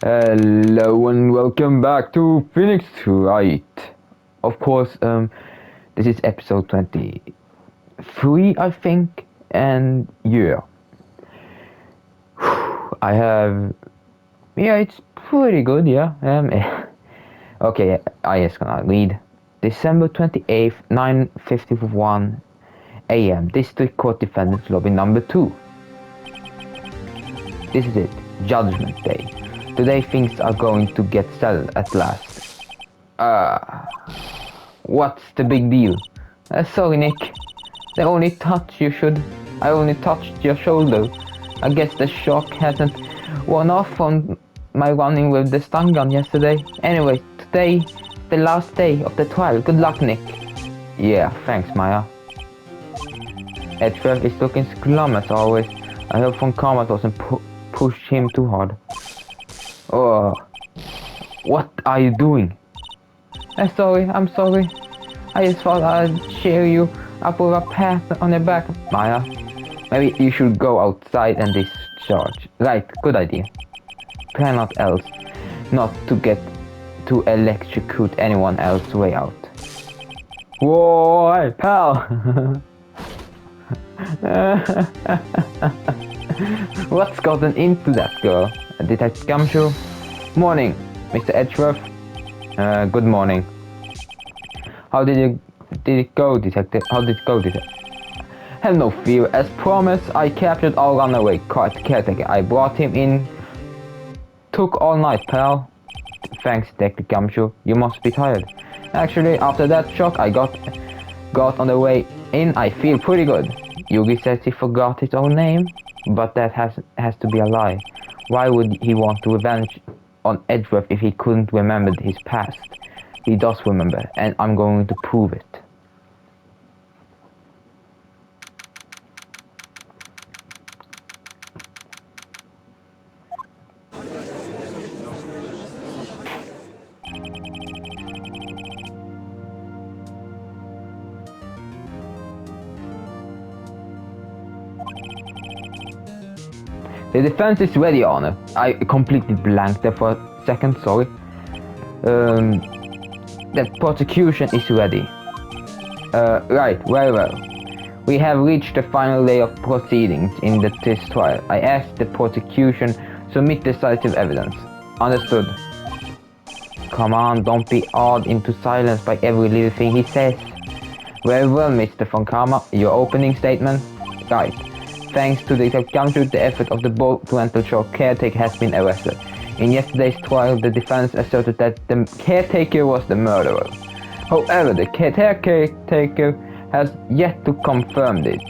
Hello and welcome back to Phoenix Wright. Of course, this is episode 23, I think, and yeah, I have, it's pretty good, yeah. Okay, I just gonna read. December 28th, 9:51 a.m. District Court Defendants Lobby number 2. This is it, Judgment Day. Today things are going to get settled at last. What's the big deal? Sorry, Nick. I only touched your shoulder. I guess the shock hasn't worn off from my running with the stun gun yesterday. Anyway, today, the last day of the trial. Good luck, Nick. Yeah, thanks, Maya. Edgeworth is looking glum as always. I hope Von Karma doesn't push him too hard. Oh, what are you doing? I'm sorry. I just thought I'd cheer you up with a pat on the back, Maya. Maybe you should go outside and discharge. Right, good idea. Plan not to get to electrocute anyone else way out. Whoa, hey, pal! What's gotten into that girl? Detective Gumshoe? Morning, Mr. Edgeworth. Good morning. How did it go, Detective? Have no fear. As promised, I captured our runaway caretaker. I brought him in. Took all night, pal. Thanks, Detective Gumshoe. You must be tired. Actually, after that shock I got on the way in, I feel pretty good. Yugi says he forgot his own name, but that has to be a lie. Why would he want to revenge on Edgeworth if he couldn't remember his past? He does remember, and I'm going to prove it. The defense is ready, Honor. I completely blanked there for a second, sorry. The prosecution is ready. Right, very well. We have reached the final day of proceedings in this trial. I ask the prosecution submit decisive evidence. Understood. Come on, don't be awed into silence by every little thing he says. Very well, Mr. Von Karma. Your opening statement? Right. Thanks to the Gumshoe, the effort of the boat rental shop caretaker has been arrested. In yesterday's trial, the defense asserted that the caretaker was the murderer. However, the caretaker has yet to confirm this.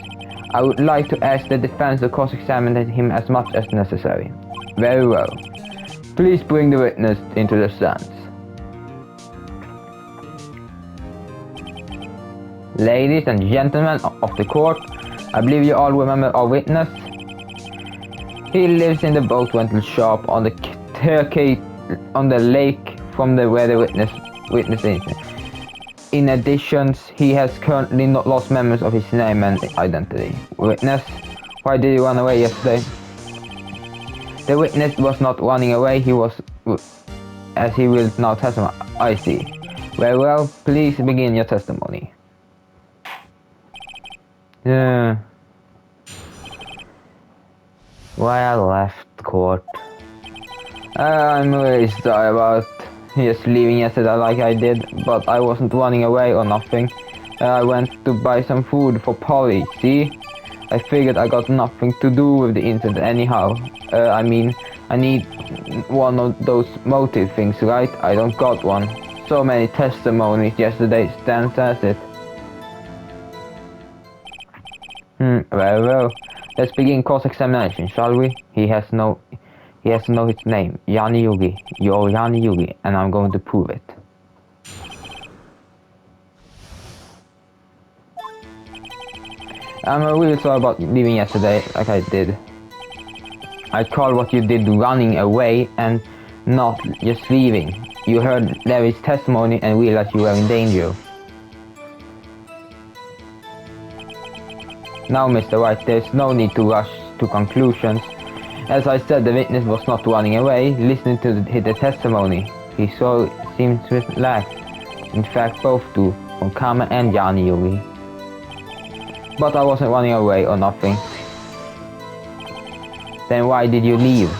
I would like to ask the defense to cross-examine him as much as necessary. Very well. Please bring the witness into the stands. Ladies and gentlemen of the court, I believe you all remember our witness. He lives in the boat rental shop on the on the lake from where the witness is. In addition, he has currently not lost memories of his name and identity. Witness, why did you run away yesterday? The witness was not running away, he was, as he will now testify. I see. Very well, please begin your testimony. Yeah. Why I left court. I'm really sorry about just leaving yesterday like I did, but I wasn't running away or nothing. I went to buy some food for Polly, see? I figured I got nothing to do with the incident anyhow. I mean, I need one of those motive things, right? I don't got one. So many testimonies yesterday stands as it. Very well. Let's begin cross-examination, shall we? He has to know his name. Yani Yugi. You're Yani Yugi, and I'm going to prove it. I'm really sorry about leaving yesterday like I did. I called what you did running away and not just leaving. You heard Larry's testimony and realized you were in danger. Now, Mr. Wright, there's no need to rush to conclusions. As I said, the witness was not running away. Listening to the testimony, he seemed relaxed. In fact, both do, from Karma and Jani Yugi. But I wasn't running away or nothing. Then why did you leave?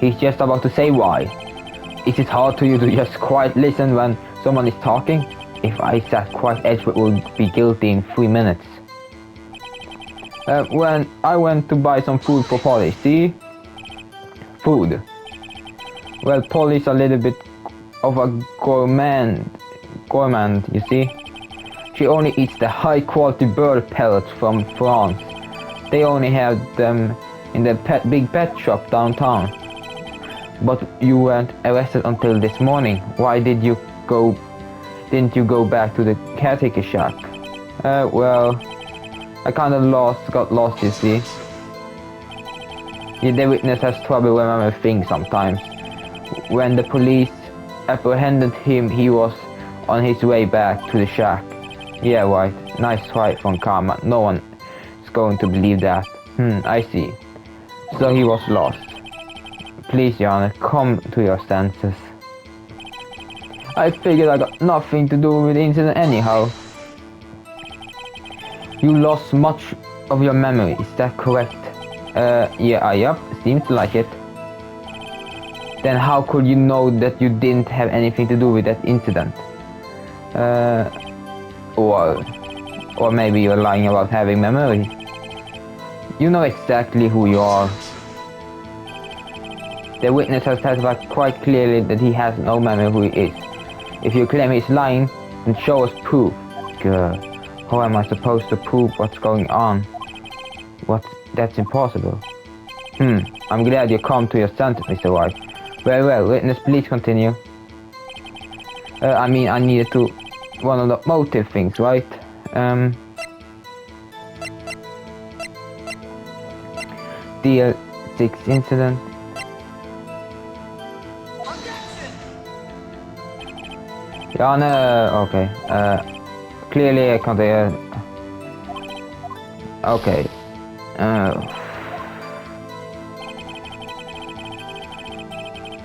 He's just about to say why. Is it hard to you to just quiet listen when someone is talking? If I sat quiet, Edgewood would be guilty in 3 minutes. When I went to buy some food for Polly, see? Food. Well, Polly's a little bit of a gourmand, you see? She only eats the high-quality bird pellets from France. They only have them in the big pet shop downtown. But you weren't arrested until this morning. Why didn't you go back to the caretaker shack? Well, I kinda got lost, you see. The witness has trouble remembering things sometimes. When the police apprehended him, he was on his way back to the shack. Yeah, right. Nice try from Karma. No one is going to believe that. I see. So he was lost. Please, Your Honor, come to your senses. I figured I got nothing to do with the incident anyhow. You lost much of your memory, is that correct? Yep, seems like it. Then how could you know that you didn't have anything to do with that incident? Or maybe you're lying about having memory. You know exactly who you are. The witness has testified quite clearly that he has no memory who he is. If you claim he's lying, then show us proof. Good. How am I supposed to prove what's going on? That's impossible. I'm glad you come to your senses, Mr. White. Well, witness, please continue. I needed to... one of the motive things, right? DL6 incident. Yeah, no, okay. Clearly I can't... okay.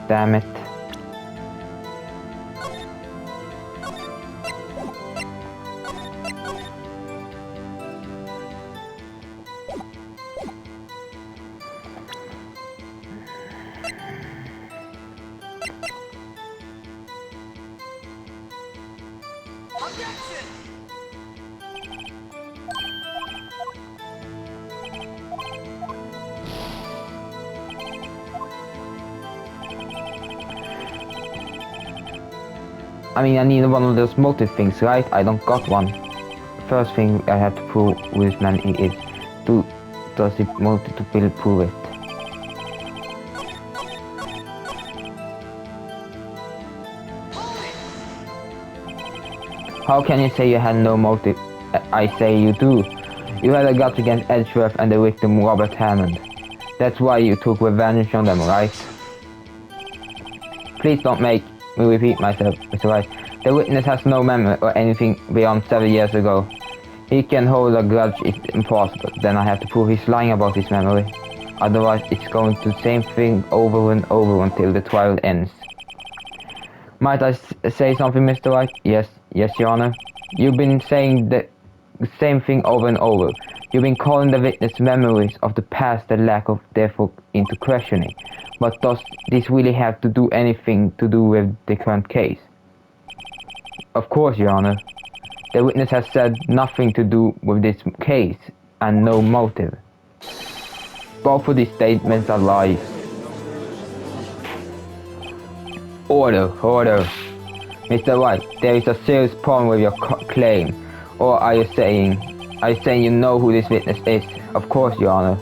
Damn it. I need one of those motive things, right? I don't got one. First thing I have to prove with this man is does he motive to prove it? How can you say you had no motive? I say you do. You had a grudge against Edgeworth and the victim Robert Hammond. That's why you took revenge on them, right? Please don't make me repeat myself, Mr. Wright. The witness has no memory or anything beyond 7 years ago. He can hold a grudge, it's impossible. Then I have to prove he's lying about his memory. Otherwise, it's going to the same thing over and over until the trial ends. Might I say something, Mr. Wright? Yes, Your Honor. You've been saying the same thing over and over. You've been calling the witness memories of the past the lack of therefore into questioning. But does this really have to do anything to do with the current case? Of course, Your Honor. The witness has said nothing to do with this case and no motive. Both of these statements are lies. Order. Mr. White, there is a serious problem with your claim. Or are you saying you know who this witness is? Of course, Your Honor.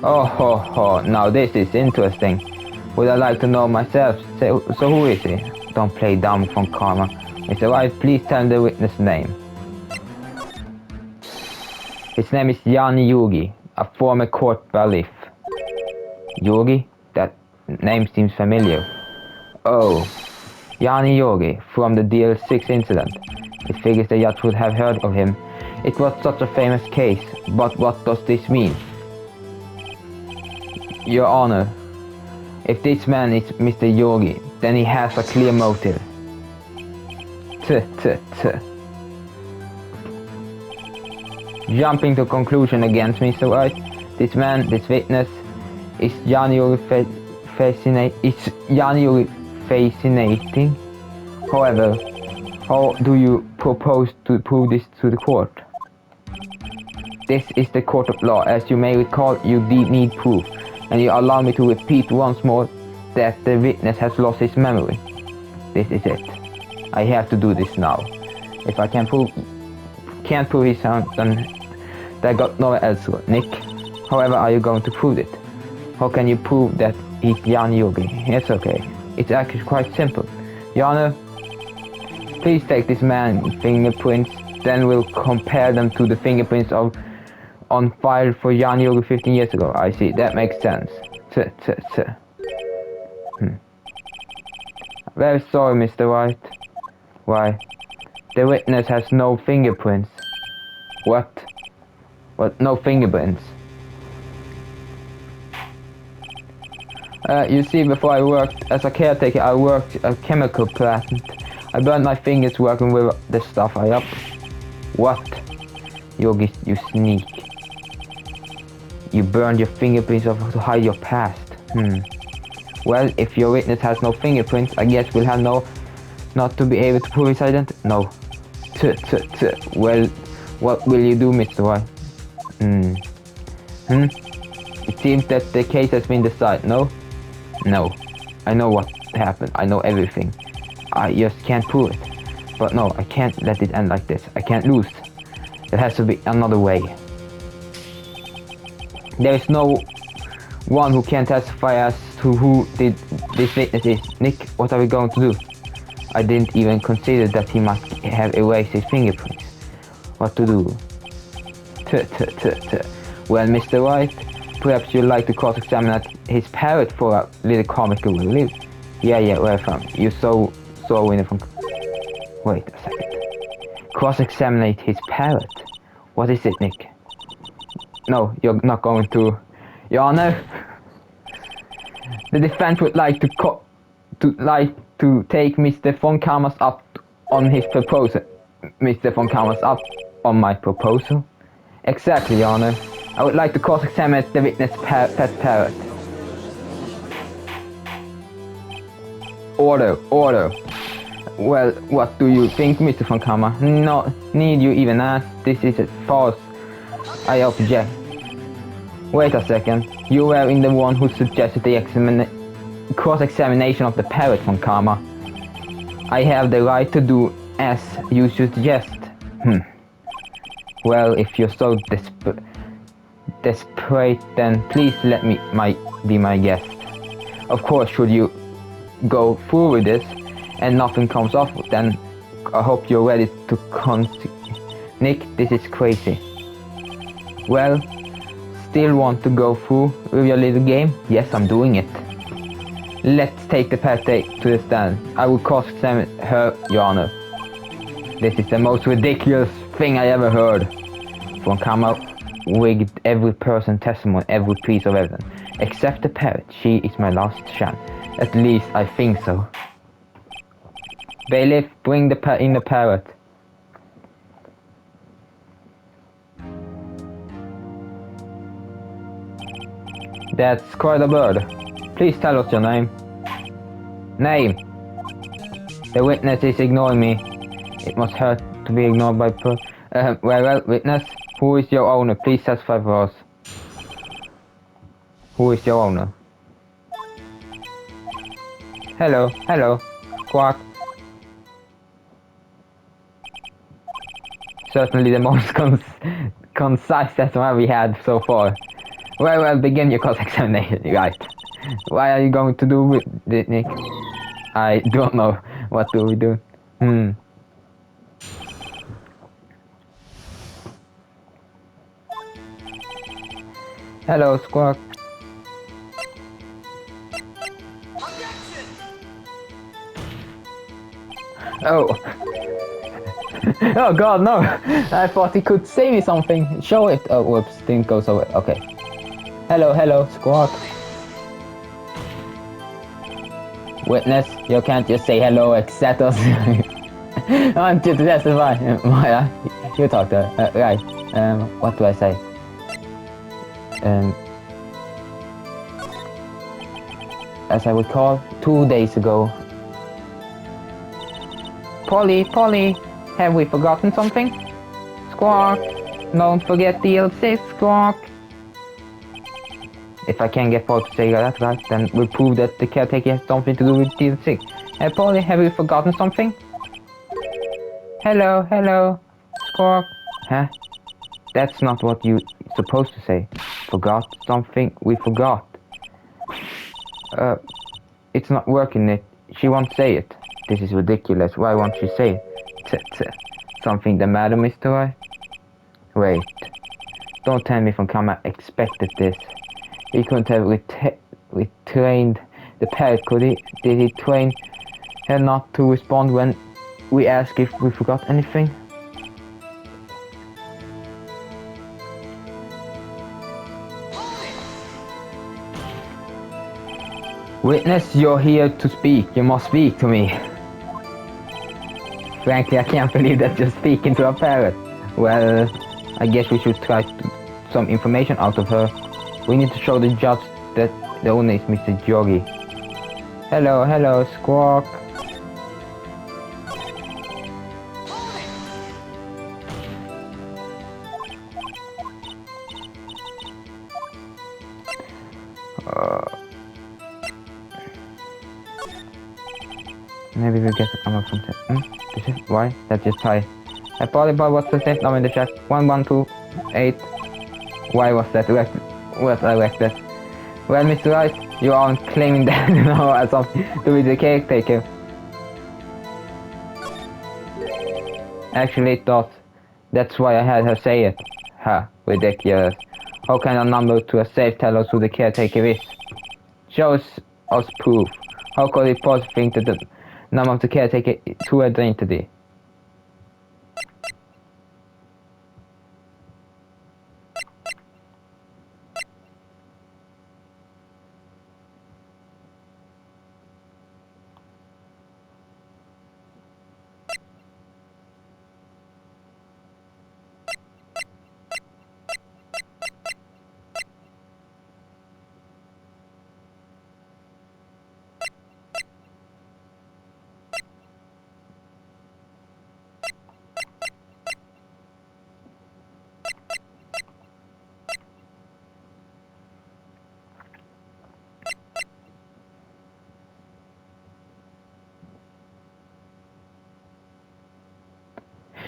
Oh, now this is interesting. Would I like to know myself? So who is he? Don't play dumb from Karma. Mr. White, please tell me the witness' name. His name is Jani Yugi, a former court bailiff. Yugi? That name seems familiar. Oh, Jani Yugi, from the DL6 incident. It figures the judge would have heard of him. It was such a famous case, but what does this mean? Your Honor, if this man is Mr. Yogi, then he has a clear motive. Jumping to conclusion against Mr. Wright, this man, this witness, is genuinely fascinating. However, how do you propose to prove this to the court? This is the court of law. As you may recall, you did need proof, and you allow me to repeat once more that the witness has lost his memory. This is it. I have to do this now. If I can't prove his sound, then I got nowhere else to go. Nick, however are you going to prove it? How can you prove that he's Jan Yogi? It's okay. It's actually quite simple. Your Honor, please take this man's fingerprints, then we'll compare them to the fingerprints on file for Jan Yogi 15 years ago. I see, that makes sense. Very sorry, Mr. Wright. Why? The witness has no fingerprints. What? What? No fingerprints? You see, before I worked as a caretaker, I worked at a chemical plant. I burned my fingers working with the stuff I up. What? Yogi, you sneak. You burned your fingerprints off to hide your past. Well, if your witness has no fingerprints, I guess we'll have not to be able to prove his identity. No. Well, what will you do, Mr. White? It seems that the case has been decided, no? No. I know what happened. I know everything. I just can't prove it. But no, I can't let it end like this. I can't lose. There has to be another way. There is no one who can testify as to who did this witness is. Nick, what are we going to do? I didn't even consider that he must have erased his fingerprints. What to do? Well, Mr. Wright, perhaps you'd like to cross-examine his parrot for a little comical relief. Yeah, where from? You saw winner from... Wait a second. Cross-examine his parrot? What is it, Nick? No, you're not going to... Your Honor, the defense would like to take Mr. von Kamas up on his proposal. Mr. von Kamas up on my proposal? Exactly, Your Honor. I would like to cross-examine the witness pet parrot. Order. Well, what do you think, Mr. von Kamas? No need you even ask. This is a farce. I object. Wait a second. You were the one who suggested the cross-examination of the parrot, von Kamas. I have the right to do as you suggest. Well, if you're so desperate, then please let me be my guest. Of course, should you go through with this and nothing comes off, then I hope you're ready to Nick, this is crazy. Well, still want to go through with your little game? Yes, I'm doing it. Let's take the parrot to the stand. I will cross-examine her, Your Honor. This is the most ridiculous thing I ever heard. Von Kamas rigged every person's testimony, every piece of evidence. Except the parrot. She is my last chance. At least I think so. Bailiff, bring the parrot. That's quite a bird. Please tell us your name. Name. The witness is ignoring me. It must hurt to be ignored by well, witness, who is your owner? Please testify for us. Who is your owner? Hello, Squawk. Certainly the most concise testimony we had so far. Well, begin your cross-examination, right? What are you going to do with it, Nick? I don't know. What do we do? Hello, Squawk. Oh. Oh God, no! I thought he could say me something. Show it. Oh, whoops, didn't go so well. Okay. Hello, Squawk. Witness, you can't just say hello, accept us. I want you to testify. Maya, you talk to her. Right. What do I say? As I recall, 2 days ago. Polly, have we forgotten something? Squawk, don't forget DLC, Squawk. If I can get Paul to say that right, then we'll prove that the caretaker has something to do with DLC. Hey Polly, have we forgotten something? Hello, Squawk. Huh? That's not what you're supposed to say. Forgot something? We forgot. It's not working. She won't say it. This is ridiculous. Why won't she say it? Something the matter, Mr. Wright? Wait. Don't tell me from Kama expected this. He couldn't have retrained the parrot, could he? Did he train her not to respond when we asked if we forgot anything? Witness, you're here to speak. You must speak to me. Frankly, I can't believe that you're speaking to a parrot. Well, I guess we should try some information out of her. We need to show the judge that the owner is Mr. Yogi. Hello, Squawk. Maybe we'll get the camera from that. This is why? That's just high. Hey, Polly boy, what's the safe number in the chat? 1128. Why was that elected? Was elected? Well, Mr. Wright, you aren't claiming that now as something to do with the caretaker. Actually, it does. That's why I had her say it. Ha, ridiculous. How can a number to a safe tell us who the caretaker is? Shows us proof. How could it possibly think that the number of the caretaker is true identity?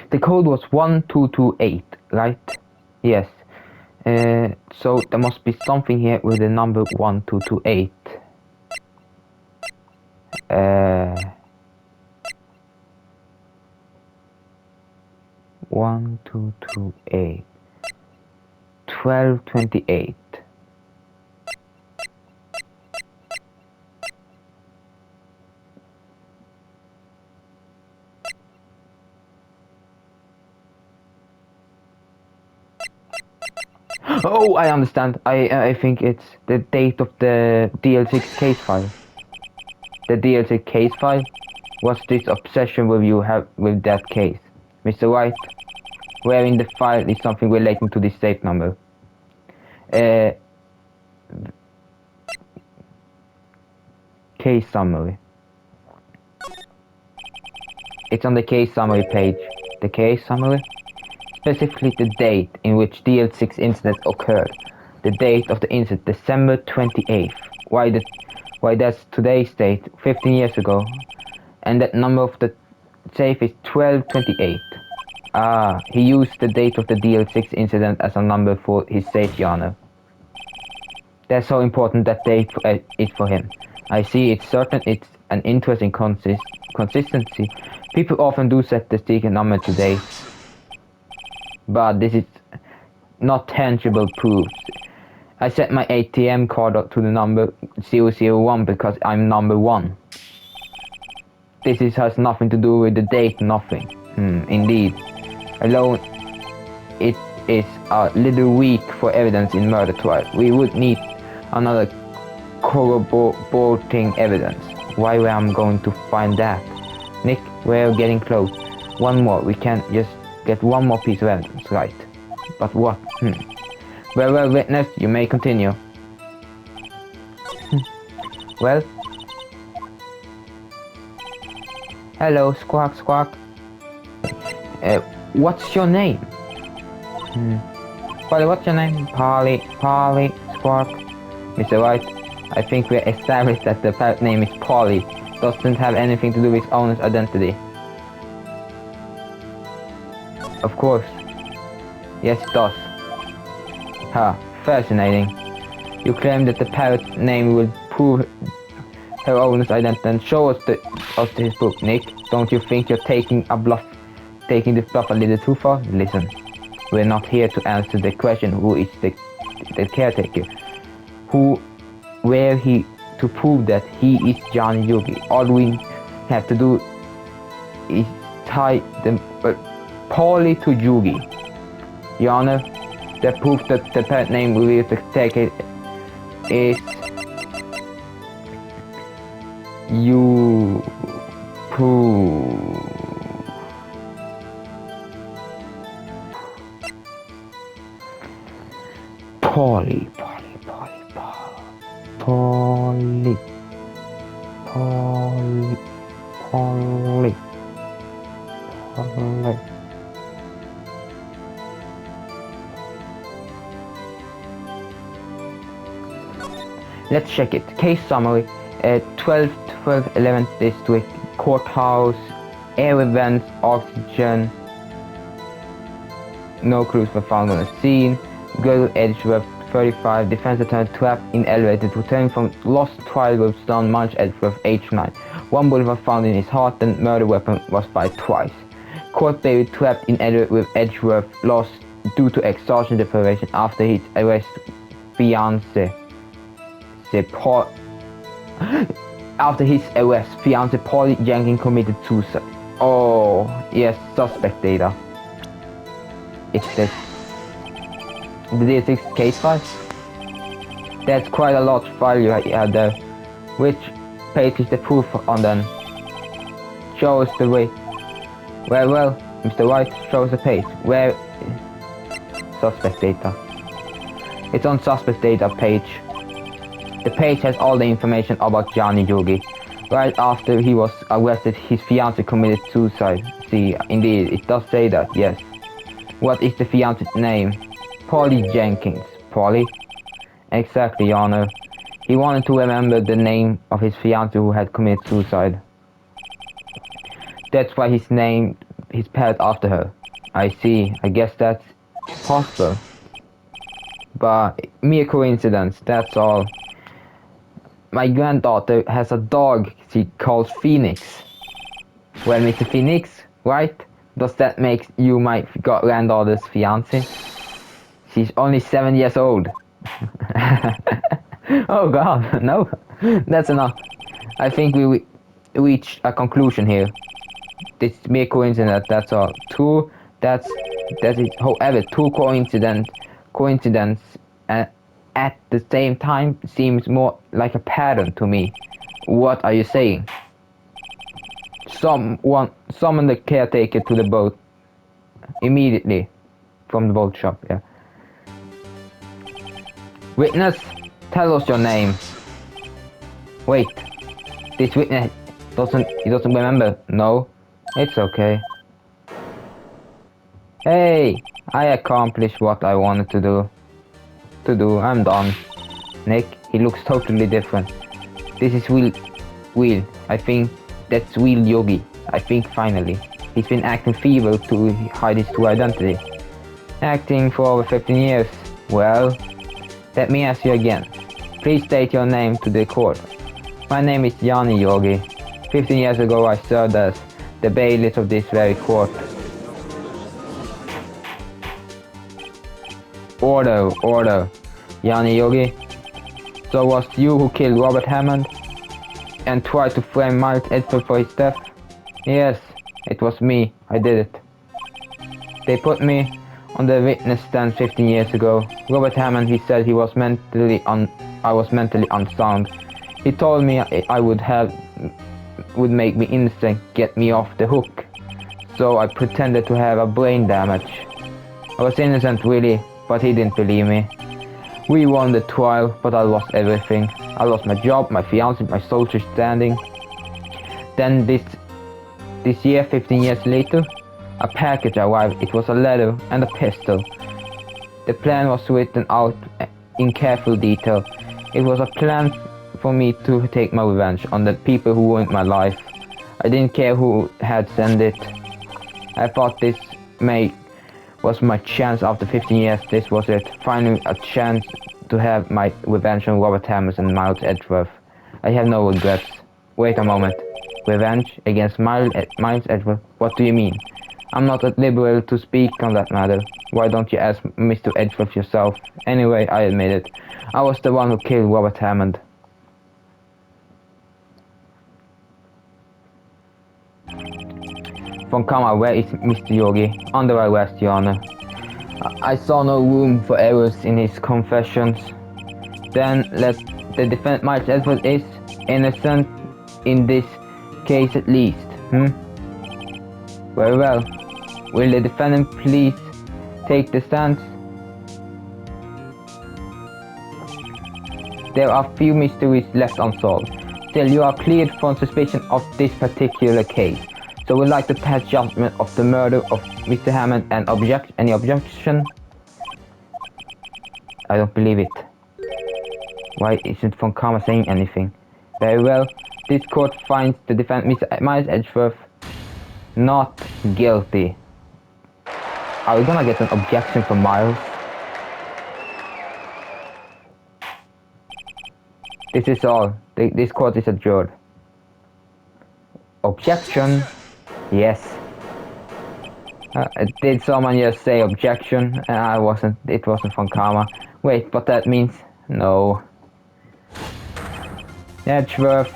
The code was 1228, right? Yes. So there must be something here with the number 1228. 1228. 1228. Oh, I understand. I think it's the date of the DL6 case file. The DL6 case file? What's this obsession with you have with that case? Mr. Wright, where in the file is something relating to this safe number? Case summary. It's on the case summary page. The case summary? Specifically the date in which DL6 incident occurred. The date of the incident, December 28th. Why that's today's date, 15 years ago. And that number of the safe is 1228. Ah, he used the date of the DL6 incident as a number for his safe honor. That's how important that date is for him. I see, it's certain it's an interesting consistency. People often do set the secret number today. But this is not tangible proof. I set my ATM card to the number 001 because I'm number 1. This has nothing to do with the date, nothing. Indeed. Alone, it is a little weak for evidence in murder trial. We would need another corroborating evidence. why I'm going to find that. Nick, we're getting close. One more, we can just get one more piece of evidence, right? But what? Well, witness, you may continue. Well? Hello, Squawk, Squawk. What's your name? Polly, what's your name? Polly, Squawk. Mr. Wright, I think we established that the parrot name is Polly. Doesn't have anything to do with its owner's identity. Of course. Yes, it does. Fascinating. You claim that the parrot's name will prove her owner's identity and show us his book, Nick. Don't you think you're taking this bluff a little too far? Listen, we're not here to answer the question who is the caretaker. To prove that he is Johnny Yugi. All we have to do is tie the Polly to Yugi. Your Honor, the proof that the parrot name reveals the caretaker is you prove. Polly. Let's check it. Case summary. 11th District Courthouse. Air events. Oxygen. No clues were found on the scene. Girl Edgeworth 35. Defense attorney trapped in elevator returning from lost trial with stone Munch Edgeworth age 9. One bullet was found in his heart and murder weapon was fired twice. Court baby trapped in elevator with Edgeworth lost due to exhaustion deprivation after his arrest fiance Polly Jenkins committed suicide. Oh yes, suspect data. It's this. The D6 case file? That's quite a lot of file you had there. Which page is the proof on then? Show us the way. Well, Mr. White, show us the page. Where is suspect data? It's on suspect data page. The page has all the information about Johnny Yugi. Right after he was arrested, his fiancée committed suicide. See, indeed, it does say that, yes. What is the fiancée's name? Polly Jenkins. Polly? Exactly, Your Honor. He wanted to remember the name of his fiancée who had committed suicide. That's why he's named his parrot after her. I see. I guess that's possible. But mere coincidence, that's all. My granddaughter has a dog she calls Phoenix. Well, Mr. Phoenix, right? Does that make you my granddaughter's fiancé? She's only 7 years old. Oh god, no. That's enough. I think we reached a conclusion here. This is mere coincidence, that's all. That is, however, two coincidence at the same time seems more like a pattern to me. What are you saying? Summon the caretaker to the boat immediately from the boat shop. Yeah. Witness, tell us your name. Wait, this witness doesn't remember. No, it's okay. Hey, I accomplished what I wanted to do. I'm done. Nick, he looks totally different. This is Will. I think that's Will Yogi. I think finally. He's been acting feeble to hide his true identity. Acting for over 15 years. Well, let me ask you again. Please state your name to the court. My name is Johnny Yogi. 15 years ago I served as the bailiff of this very court. Order. Johnny Yogi. So was you who killed Robert Hammond and tried to frame Miles Edgeworth for his death? Yes, it was me. I did it. They put me on the witness stand 15 years ago. Robert Hammond, he said I was mentally unsound. He told me would make me instant, get me off the hook. So I pretended to have a brain damage. I was innocent really, but he didn't believe me. We won the trial, but I lost everything. I lost my job, my fiance, my social standing. Then this year, 15 years later, a package arrived. It was a letter and a pistol. The plan was written out in careful detail. It was a plan for me to take my revenge on the people who ruined my life. I didn't care who had sent it. I thought this was my chance after 15 years. This was it. Finally a chance to have my revenge on Robert Hammers and Miles Edgeworth. I have no regrets. Wait a moment. Revenge against Miles Edgeworth? What do you mean? I'm not at liberty to speak on that matter. Why don't you ask Mr. Edgeworth yourself? Anyway, I admit it. I was the one who killed Robert Hammond. Von Kammer, where is Mr. Yogi? Under arrest, Your Honor. I saw no room for errors in his confessions. Then the defendant Miles Edgeworth is innocent in this case at least. Very well. Will the defendant please take the stand? There are few mysteries left unsolved. Still, you are cleared from suspicion of this particular case. So we'd like to pass judgment of the murder of Mr. Hammond and any objection? I don't believe it. Why isn't Von Kammer saying anything? Very well. This court finds the defendant Mr. Miles Edgeworth not guilty. Are we gonna get an objection from Miles? This is all. This court is adjourned. Objection? Yes. Did someone just say objection? It wasn't Von Kammer. Wait, but that means no. Edgeworth,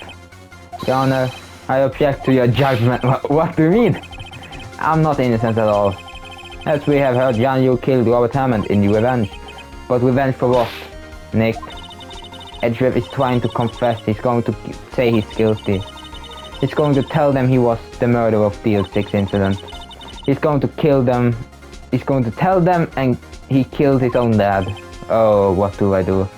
Your Honor, I object to your judgment. What do you mean? I'm not innocent at all. As we have heard, Jan, you killed Robert Hammond in revenge. But revenge for what, Nick? Edgeworth is trying to confess. He's going to say he's guilty. He's going to tell them he was the murderer of the DL6 incident. He's going to kill them. He's going to tell them and he killed his own dad. Oh, what do I do?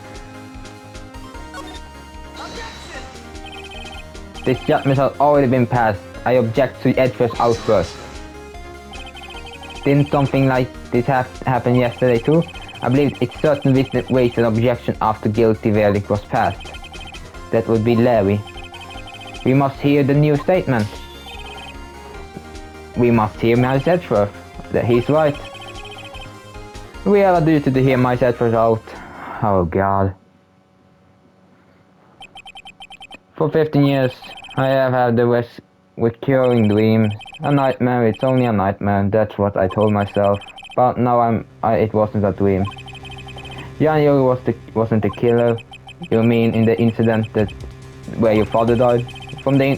This judgment has already been passed. I object to Edgeworth's outburst. Didn't something like this happen yesterday too? I believe it certainly raised an objection after guilty verdict was passed. That would be Larry. We must hear the new statement. We must hear Miles Edgeworth. That he's right. We have a duty to hear Miles Edgeworth out. Oh God. For 15 years, I have had the recurring dream. A nightmare, it's only a nightmare. That's what I told myself. But now it wasn't a dream. Jan Yogi wasn't the killer. You mean in the incident where your father died? From the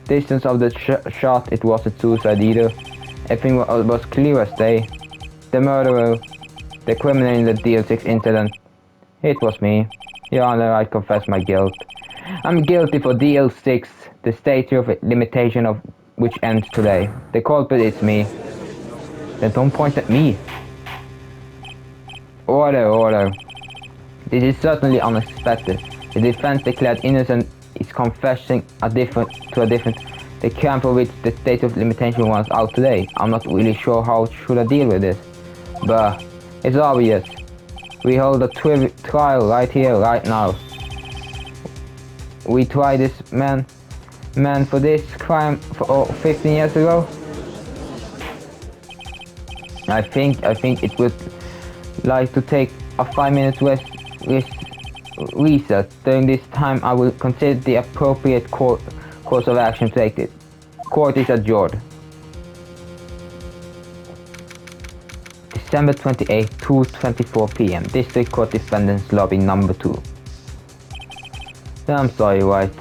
distance of the shot, it wasn't suicide either. Everything was clear as day. The murderer, the criminal in the DL6 incident, it was me. Your Honor, I confess my guilt. I'm guilty for DL6, the statute of limitation of which ends today. The culprit is me. Then don't point at me. Order. This is certainly unexpected. The defense declared innocent is confessing to a different. The crime for which the statute of limitation runs out today. I'm not really sure how should I deal with this. But it's obvious. We hold a trial right here, right now. We tried this man for this crime 15 years ago. I think it would like to take a 5-minute recess. During this time, I will consider the appropriate course of action to take it. Court is adjourned. December 28, 2:24 p.m. District Court Defendants Lobby number 2. I'm sorry, Wright.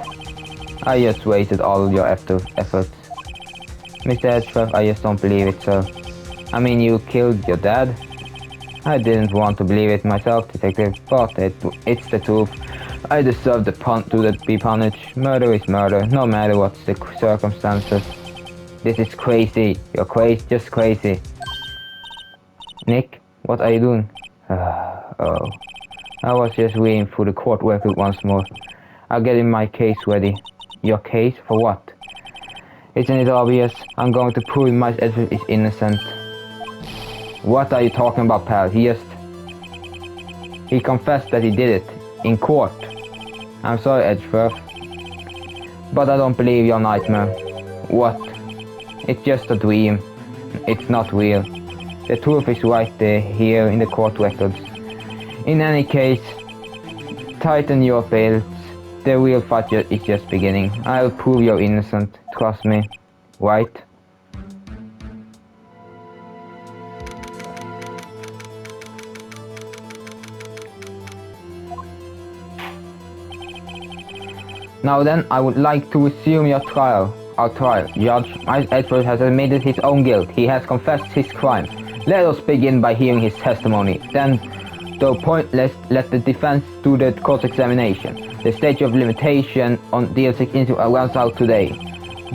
I just wasted all your efforts. Mr. Edgeworth, I just don't believe it, sir. I mean, you killed your dad? I didn't want to believe it myself, detective, but it's the truth. I deserve to be punished. Murder is murder, no matter what the circumstances. This is crazy. You're crazy, just crazy. Nick, what are you doing? Oh. I was just waiting for the court record once more. I'll get in my case ready. Your case? For what? Isn't it obvious? I'm going to prove my Edgeworth is innocent. What are you talking about, pal? He confessed that he did it. In court. I'm sorry, Edgeworth. But I don't believe your nightmare. What? It's just a dream. It's not real. The truth is right there, here in the court records. In any case, tighten your belts. The real fight is just beginning. I'll prove you're innocent. Trust me. Right? Now then, I would like to resume your trial. Our trial. Judge, Edward has admitted his own guilt. He has confessed his crimes. Let us begin by hearing his testimony. Then, though pointless, let the defense do the cross-examination. The statute of limitation on DL6 runs out today.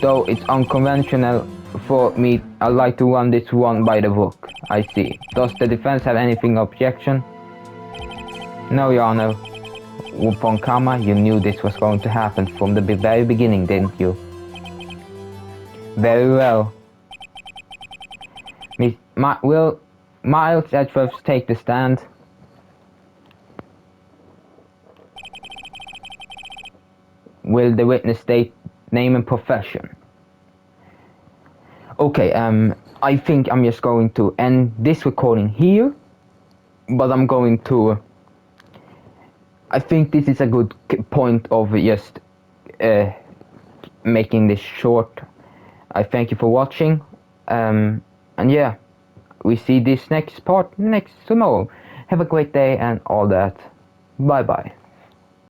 Though it's unconventional for me, I'd like to run this one by the book. I see. Does the defense have anything objection? No, Your Honor. Upon karma, you knew this was going to happen from the very beginning, didn't you? Very well. Will Miles Edgeworth take the stand? Will the witness state name and profession? Okay, I think I'm just going to end this recording here, but I'm going to... I think this is a good point of just making this short. I thank you for watching, and yeah, we see this next part tomorrow. Have a great day and all that. Bye bye.